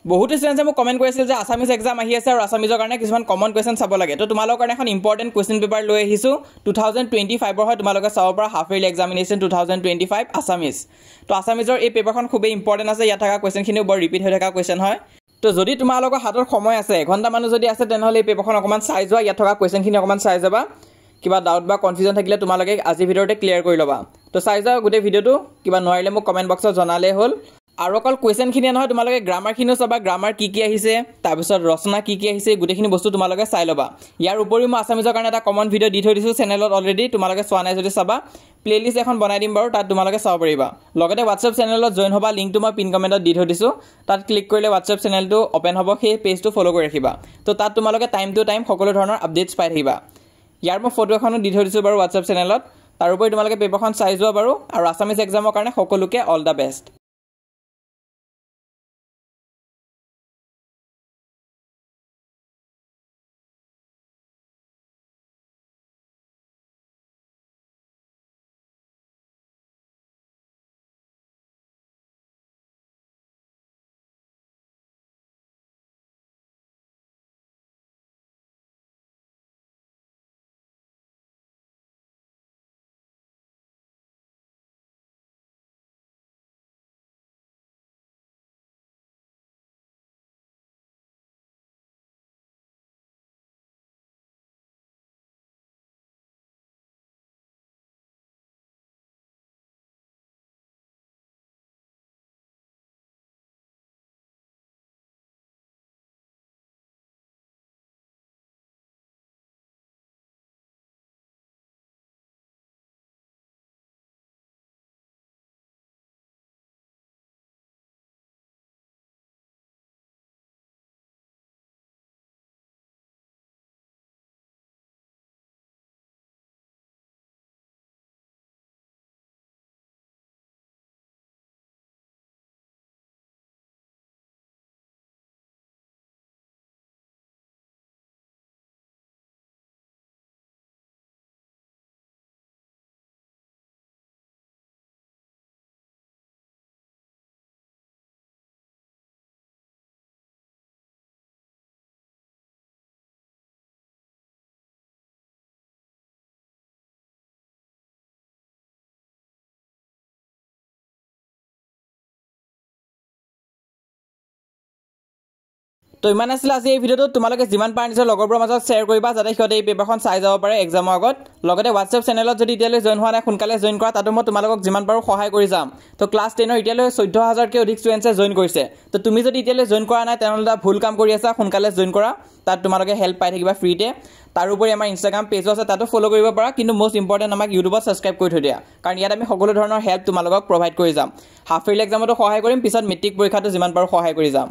বহুতো ষ্টুডেণ্টে মোক কমেণ্ট কৰিছিল যে আছামিজ এক্সাম আহি আছে আৰু আছামিজৰ কাৰণে কিছুমান কমন কুৱেশ্যন চাব লাগে তো তোমালোকৰ কাৰণে এখন ইম্পৰ্টেণ্ট কুৱেশ্যন পেপাৰ লৈ আহিছোঁ 2025 হয় তোমালোকে চাব পৰা হাফ ইয়াৰলি এক্সামিনেশ্যন 2025 আছামিজ তো আছামিজৰ এই পেপাৰখন খুবেই ইম্পৰ্টেণ্ট আছে ইয়াত থকা কুৱেশ্যনখিনিও বৰ ৰিপিট হৈ থকা কুৱেশ্যন হয় তো যদি তোমালোকৰ হাতৰ সময় আছে এঘণ্টা মানুহ যদি আছে তেনেহ'লে এই পেপাৰখন অকণমান চাই যোৱা ইয়াত থকা কুৱেশ্যনখিনি অকণমান চাই যাবা কিবা ডাউট বা কনফিউজন থাকিলে তোমালোকে আজিৰ ভিডিঅ'তে ক্লিয়াৰ কৰি ল'বা তো চাই যাওক গোটেই ভিডিঅ'টো কিবা নোৱাৰিলে মোক কমেণ্ট বক্সত জনালেই হ'ল আৰু অকল কুৱেশ্যনখিনিয়ে নহয় তোমালোকে গ্ৰামাৰখিনিও চাবা গ্ৰামাৰ কি আহিছে তাৰপিছত ৰচনা কি আহিছে গোটেইখিনি বস্তু তোমালোকে চাই ল'বা ইয়াৰ উপৰিও মই আছামিজৰ কাৰণে এটা কমন ভিডিঅ' দি থৈ দিছোঁ চেনেলত অলৰেডি তোমালোকে চোৱা নাই যদি চাবা প্লেলিষ্ট এখন বনাই দিম বাৰু তাত তোমালোকে চাব পাৰিবা লগতে হোৱাটছএপ চেনেলত জইন হ'বা লিংকটো মই পিন কমেণ্টত দি থৈ দিছোঁ তাত ক্লিক কৰিলে হোৱাটছএপ চেনেলটো অ'পেন হ'ব সেই পেজটো ফ'ল' কৰি ৰাখিবা তো তাত তোমালোকে টাইম টু টাইম সকলো ধৰণৰ আপডেটছ পাই থাকিবা ইয়াৰ মই ফটো এখনো দি থৈ দিছোঁ বাৰু হোৱাটছএপ চেনেলত তাৰোপৰি তোমালোকে পেপাৰখন চাই যোৱা বাৰু আৰু আছামিজ এক্সামৰ কাৰণে সকলোকে অল দ্য বেষ্ট তো ইমান আছিলে আজি এই ভিডিঅ'টো তোমালোকে যিমান পাৰা নিজৰ লগৰবোৰৰ মাজত শ্বেয়াৰ কৰিবা যাতে সিহঁতে এই পেপাৰখন চাই যাব পাৰে এক্সামৰ আগত লগতে হোৱাটছএপ চেনেলত যদি এতিয়ালৈ জইন হোৱা নাই সোনকালে জইন কৰা তাতো মই তোমালোকক যিমান পাৰোঁ সহায় কৰি যাম তো ক্লাছ 10ৰ এতিয়ালৈ 14,000কৈ অধিক ষ্টুডেণ্টছে জইন কৰিছে তো তুমি যদি এতিয়ালৈ জইন কৰা নাই তেনেহ'লে এটা ভুল কাম কৰি আছা সোনকালে জইন কৰা তাত তোমালোকে হেল্প পাই থাকিবা ফ্ৰীতে তাৰোপৰি আমাৰ ইনষ্টাগ্ৰাম পেজো আছে তাতো ফ'ল' কৰিব পাৰা কিন্তু মষ্ট ইম্পৰ্টেণ্ট আমাক ইউটিউবত ছাবস্ক্ৰাইব কৰি থৈ দিয়া কাৰণ ইয়াত আমি সকলো ধৰণৰ হেল্প তোমালোকক প্ৰভাইড কৰি যাম হাফ ইয়াৰলি এক্সামতো সহায় কৰিম পিছত মেট্ৰিক পৰীক্ষাটো যিমান পাৰোঁ সহায় কৰি যাম